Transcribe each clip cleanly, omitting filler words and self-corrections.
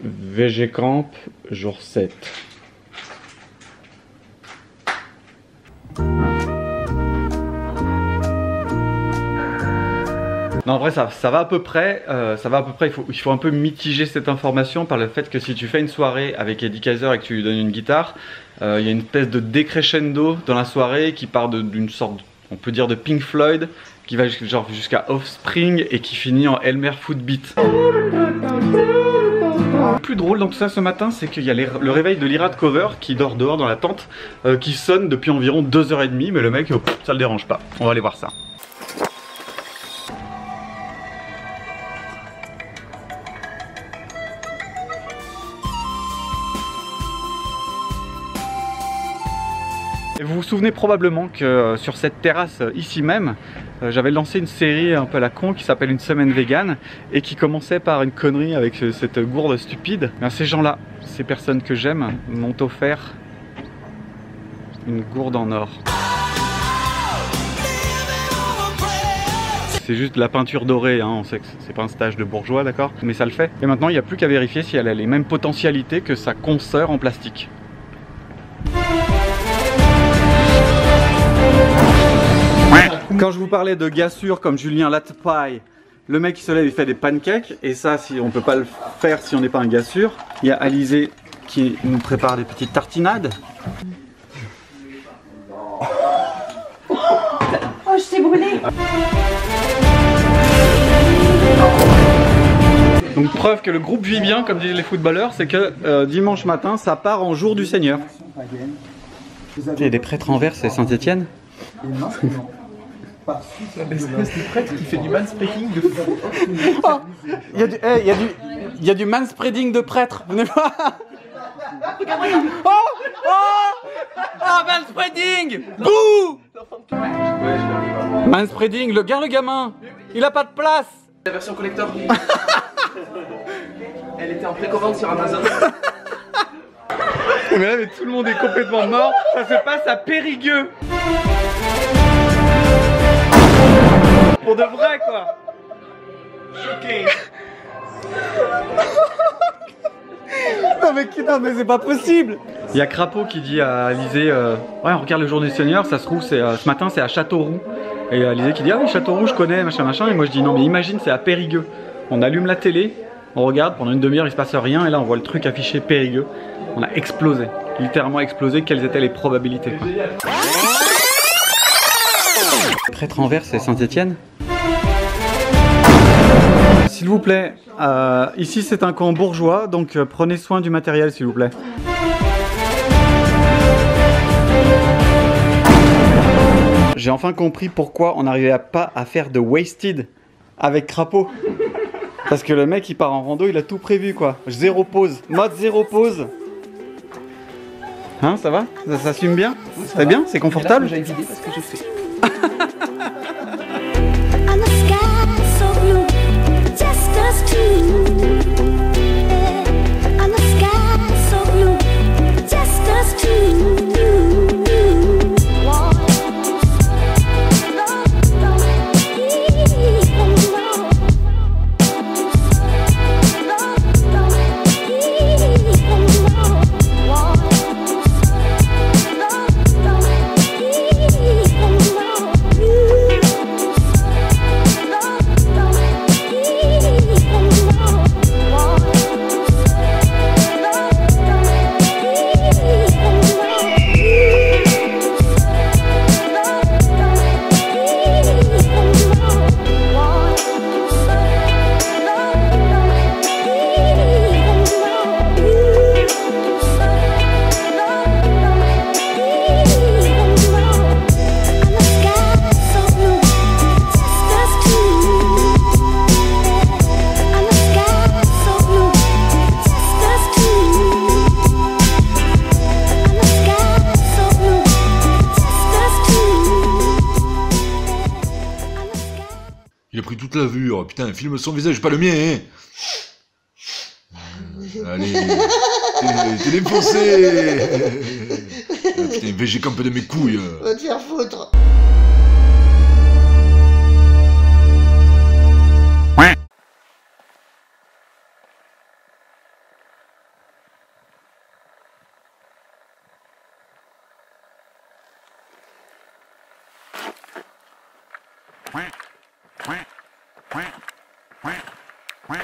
VG Camp, jour 7. Non, en vrai, ça va à peu près. Il faut un peu mitiger cette information par le fait que si tu fais une soirée avec Eddie Kaiser et que tu lui donnes une guitare, il y a une espèce de décrescendo dans la soirée qui part d'une sorte, on peut dire, de Pink Floyd, qui va genre jusqu'à Offspring et qui finit en Elmer Footbeat. Le plus drôle dans tout ça ce matin, c'est qu'il y a le réveil de l'Irad Cover qui dort dehors dans la tente, qui sonne depuis environ 2h30, mais le mec, ça le dérange pas. On va aller voir ça. Et vous vous souvenez probablement que sur cette terrasse ici même, j'avais lancé une série un peu à la con qui s'appelle Une semaine vegan et qui commençait par une connerie avec cette gourde stupide. Bien, ces gens-là, ces personnes que j'aime, m'ont offert une gourde en or. C'est juste de la peinture dorée, hein. On sait que c'est pas un stage de bourgeois, d'accord? Mais ça le fait. Et maintenant, il n'y a plus qu'à vérifier si elle a les mêmes potentialités que sa consoeur en plastique. Quand je vous parlais de gars sûrs comme Julien Lattepaille, le mec qui se lève il fait des pancakes, et ça si on peut pas le faire si on n'est pas un gars sûr. Il y a Alizé qui nous prépare des petites tartinades. Oh, je t'ai brûlé. Donc preuve que le groupe vit bien, comme disent les footballeurs, c'est que dimanche matin ça part en jour du Seigneur. Il y a des prêtres en verre, c'est Saint-Étienne. L'espèce de prêtre qui fait du manspreading de fou. Oh, il y a du manspreading de prêtre. Venez voir. Oh, manspreading. Bouh. Manspreading, regarde le gamin. Il a pas de place. La version collector. Elle était en précommande sur Amazon. Mais là, mais tout le monde est complètement mort. Ça se passe à Périgueux. Pour de vrai, quoi. Choqué. non mais c'est pas possible. Il y a Crapaud qui dit à Alizé ouais, on regarde le jour du Seigneur, ça se trouve c'est ce matin c'est à Châteauroux. Et Alizé qui dit ah oui Châteauroux je connais machin. Et moi je dis non mais imagine c'est à Périgueux. On allume la télé, on regarde pendant une demi-heure il se passe rien et là on voit le truc affiché Périgueux. On a explosé, littéralement explosé. Quelles étaient les probabilités, quoi. Prêtre en verre, c'est Saint-Étienne. S'il vous plaît, ici c'est un camp bourgeois, donc prenez soin du matériel s'il vous plaît. J'ai enfin compris pourquoi on n'arrivait pas à faire de wasted avec Crapaud. Parce que le mec il part en rando, il a tout prévu quoi. Zéro pause, mode zéro pause. Hein, ça va? Ça s'assume bien? C'est bien? C'est confortable? J'ai vidé parce que j'ai fait. Il a pris toute la vue, oh putain, filme son visage, pas le mien, hein. Allez, t'es défoncé. Ah, putain, VG Camp de mes couilles. Va te faire foutre. Pour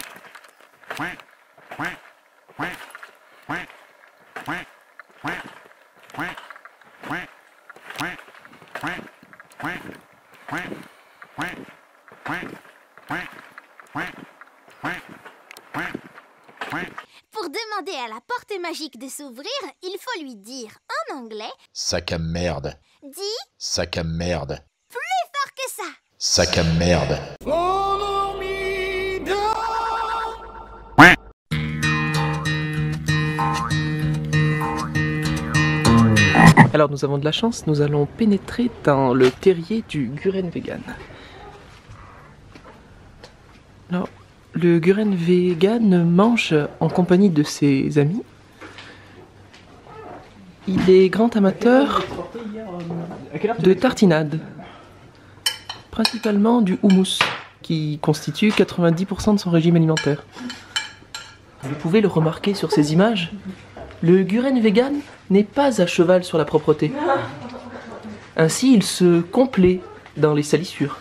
demander à la porte magique de s'ouvrir, il faut lui dire en anglais Sac à merde. « Dis Sac à merde. plus fort que ça ». Sac à merde. Alors nous avons de la chance, nous allons pénétrer dans le terrier du Guren Vegan. Alors, le Guren Vegan mange en compagnie de ses amis. Il est grand amateur de tartinade, principalement du houmous, qui constitue 90% de son régime alimentaire. Vous pouvez le remarquer sur ces images, le Guren Vegan n'est pas à cheval sur la propreté. Ainsi, il se complaît dans les salissures.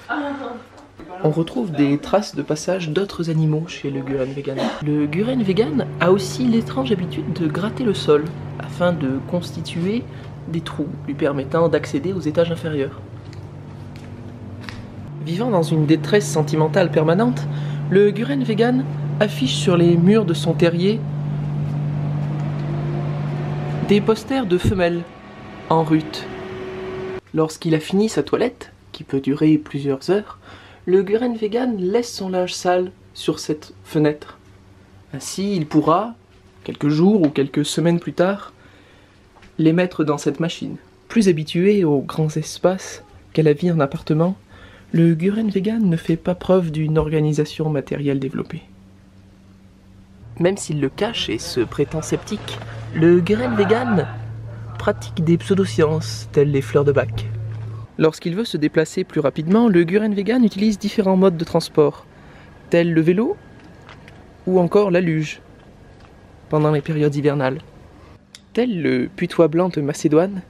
On retrouve des traces de passage d'autres animaux chez le Guren Vegan. Le Guren Vegan a aussi l'étrange habitude de gratter le sol afin de constituer des trous lui permettant d'accéder aux étages inférieurs. Vivant dans une détresse sentimentale permanente, le Guren Vegan affiche sur les murs de son terrier des posters de femelles en rut. Lorsqu'il a fini sa toilette, qui peut durer plusieurs heures, le Guren Vegan laisse son linge sale sur cette fenêtre. Ainsi, il pourra, quelques jours ou quelques semaines plus tard, les mettre dans cette machine. Plus habitué aux grands espaces qu'à la vie en appartement, le Guren Vegan ne fait pas preuve d'une organisation matérielle développée. Même s'il le cache et se prétend sceptique, le Guren Vegan pratique des pseudosciences telles les fleurs de Bach. Lorsqu'il veut se déplacer plus rapidement, le Guren Vegan utilise différents modes de transport, tels le vélo ou encore la luge, pendant les périodes hivernales. Tel le putois blanc de Macédoine,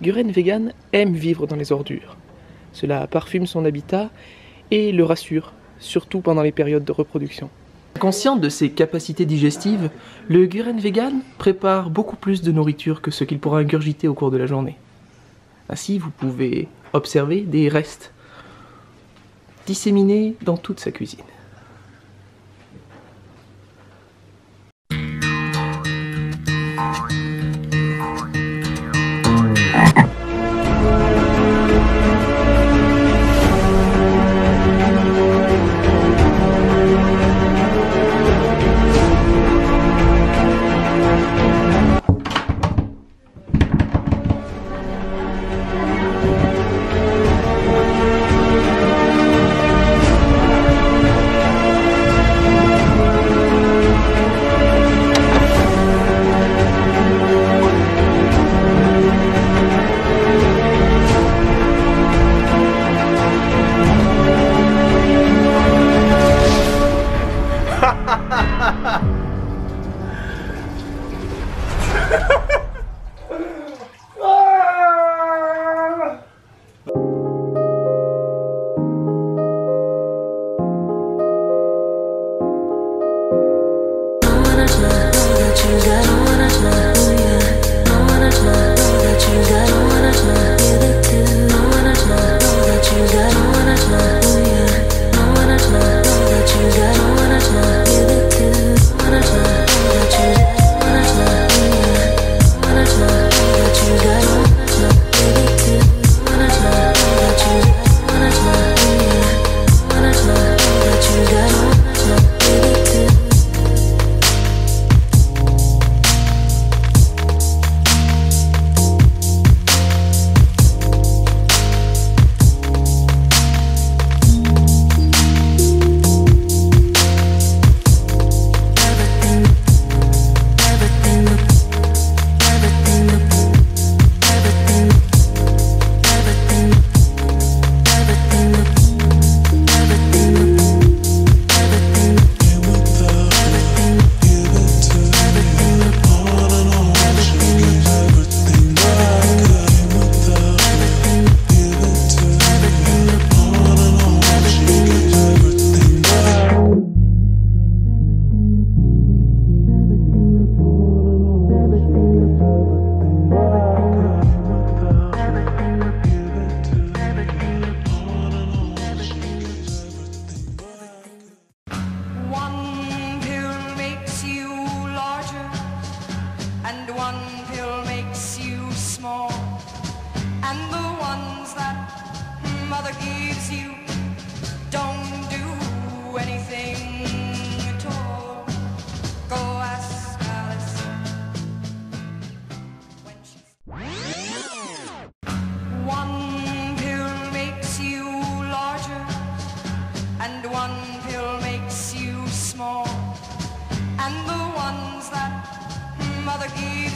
Guren Vegan aime vivre dans les ordures. Cela parfume son habitat et le rassure, surtout pendant les périodes de reproduction. Conscient de ses capacités digestives, le Guren Vegan prépare beaucoup plus de nourriture que ce qu'il pourra ingurgiter au cours de la journée. Ainsi, vous pouvez observer des restes disséminés dans toute sa cuisine.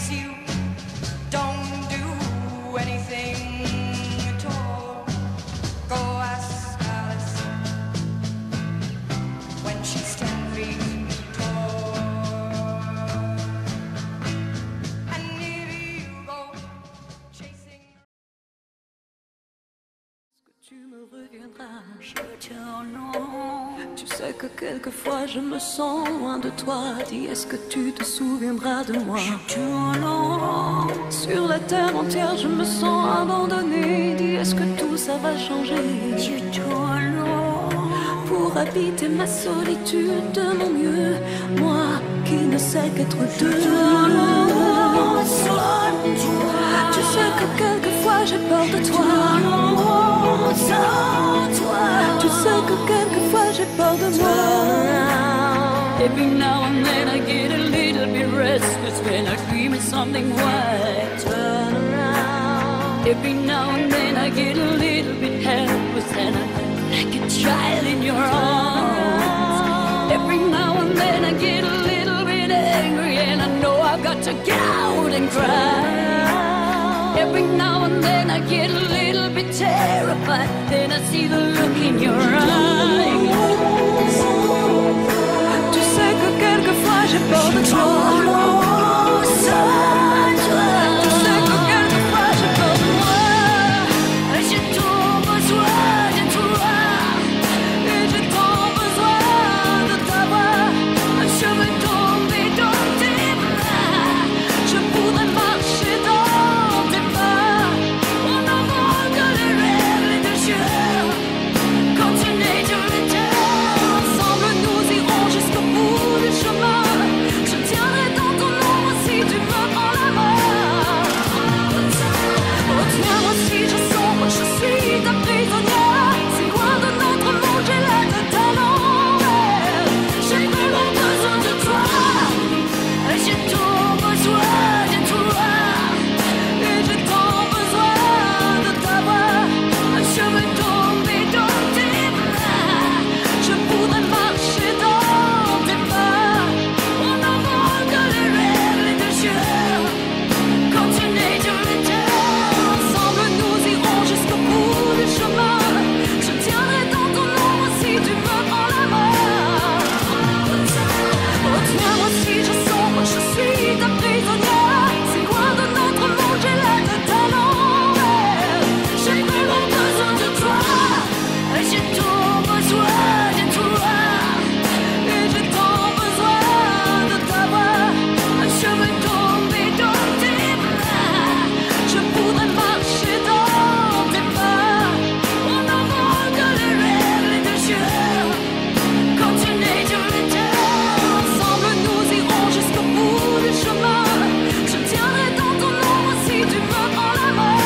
miss you. Don't do anything at all. Go ask Alice when she's 10 feet tall. And if you go chasing. Tu me reviendras, je te non. Tu sais que quelquefois je me sens loin de toi. Dis, est-ce que tu te souviendras de moi? Je te non. Sur la terre entière je me sens abandonnée. Dis, est-ce que tout ça va changer? Je te non. Pour habiter ma solitude de mon mieux, moi qui ne sais qu'être deux. Tu sais que quelquefois j'ai peur de toi. Tu sais que quelquefois j'ai peur de moi. Every now and then I get a little bit restless when I dream of something white. Turn around. Every now and then I get a little bit helpless and I'm like a child in your arms. Every now and then I get a little bit angry and I know I've got to get out and cry. Every now and then I get a little bit terrified, then I see the look in your eyes. Tu sais que quelquefois j'ai peur de toi. Tu sais que quelquefois j'ai peur de moi. J'ai trop besoin de toi. Et j'ai tant besoin de t'avoir. Je veux tomber dans tes bras. Je voudrais marcher dans tes pas. On envole que les rêves de Dieu. Continuer sur le terre. Ensemble nous irons jusqu'au bout du chemin. Je tiendrai dans ton ombre si tu me prends la main. Oh tiens-moi si je sombre, je suis ta prisonnière. Si loin de notre monde j'ai la tête à l'envers. J'ai vraiment besoin de toi. J'ai trop besoin de toi. Et j'ai tant besoin de t'avoir. Je veux tomber dans tes bras. Je voudrais marcher dans tes pas. On envole que les rêves de Dieu. Continuer sur le terre. Ensemble nous irons jusqu'au bout du chemin. Je tiendrai dans ton ombre si tu me prends la main. Oh tiens-moi si je sombre, je suis ta prisonnière. Si loin de notre monde j'ai la tête à l'envers. J'ai vraiment besoin de toi. J'ai trop besoin de toi. Et j'ai tant besoin de t'avoir. Je veux tomber dans tes bras. Je voudrais marcher dans tes pas. On envole que les rêves de Dieu. Continuer sur le terre. Ensemble nous irons jusqu'au bout du chemin. Je tiendrai dans ton ombre si tu me prends la main.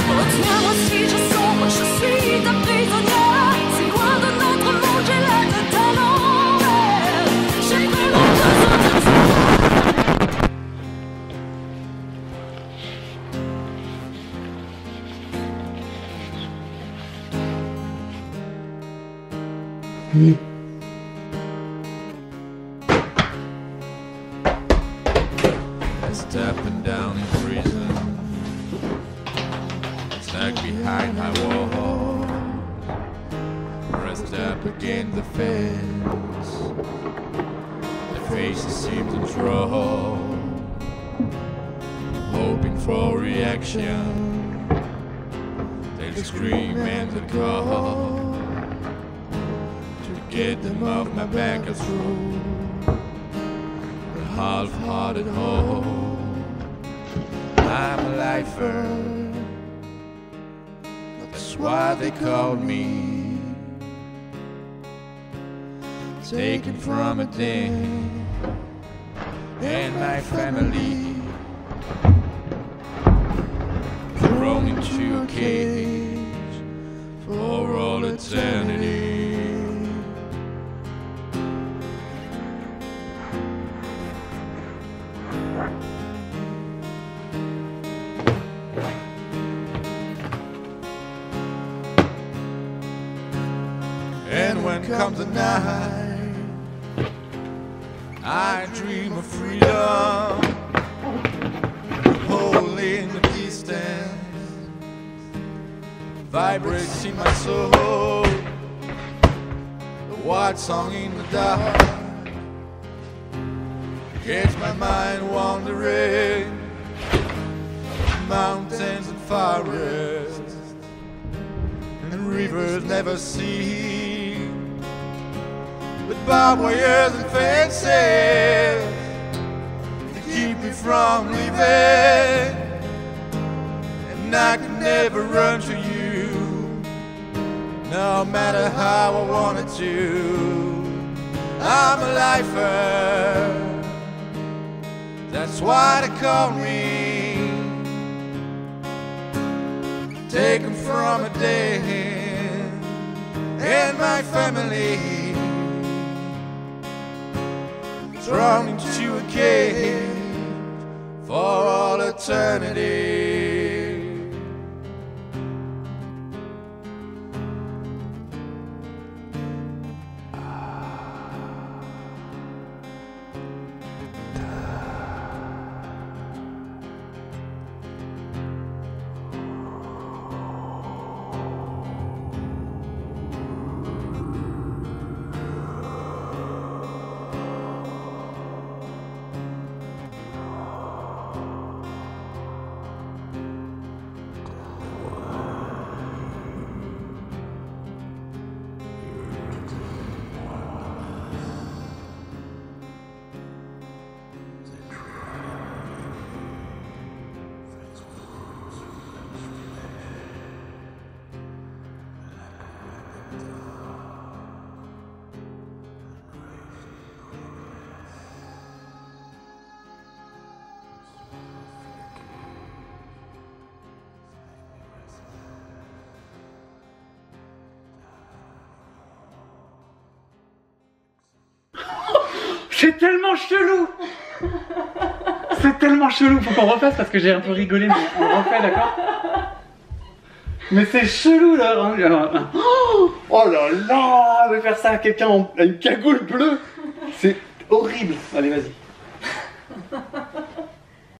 Oh tiens-moi si je sombre, je suis ta prisonnière. Si loin de notre monde j'ai la tête à l'envers. J'ai vraiment besoin de toi. Stepping down in prison, stuck behind my wall, pressed up against the fence. The faces seem to draw, hoping for reaction. They'll scream and they'll call to get them off my back and through a half-hearted hole. I'm a lifer, that's why they called me. Taken from a den and my family, thrown into a cage for all eternity. And when comes the night, I dream of freedom. vibrates in my soul. The white song in the dark gets my mind wandering. Mountains and forests and rivers never see, but barbed wires and fences to keep me from leaving. And I could never run to you, no matter how I wanted to. I'm a lifer, that's why they call me. Taken from a dead and my family, thrown into a cage for all eternity. C'est tellement chelou. C'est tellement chelou. Faut qu'on refasse parce que j'ai un peu rigolé, mais on refait, d'accord? Mais c'est chelou là. Oh là là, on va faire ça à quelqu'un à une cagoule bleue. C'est horrible. Allez, vas-y.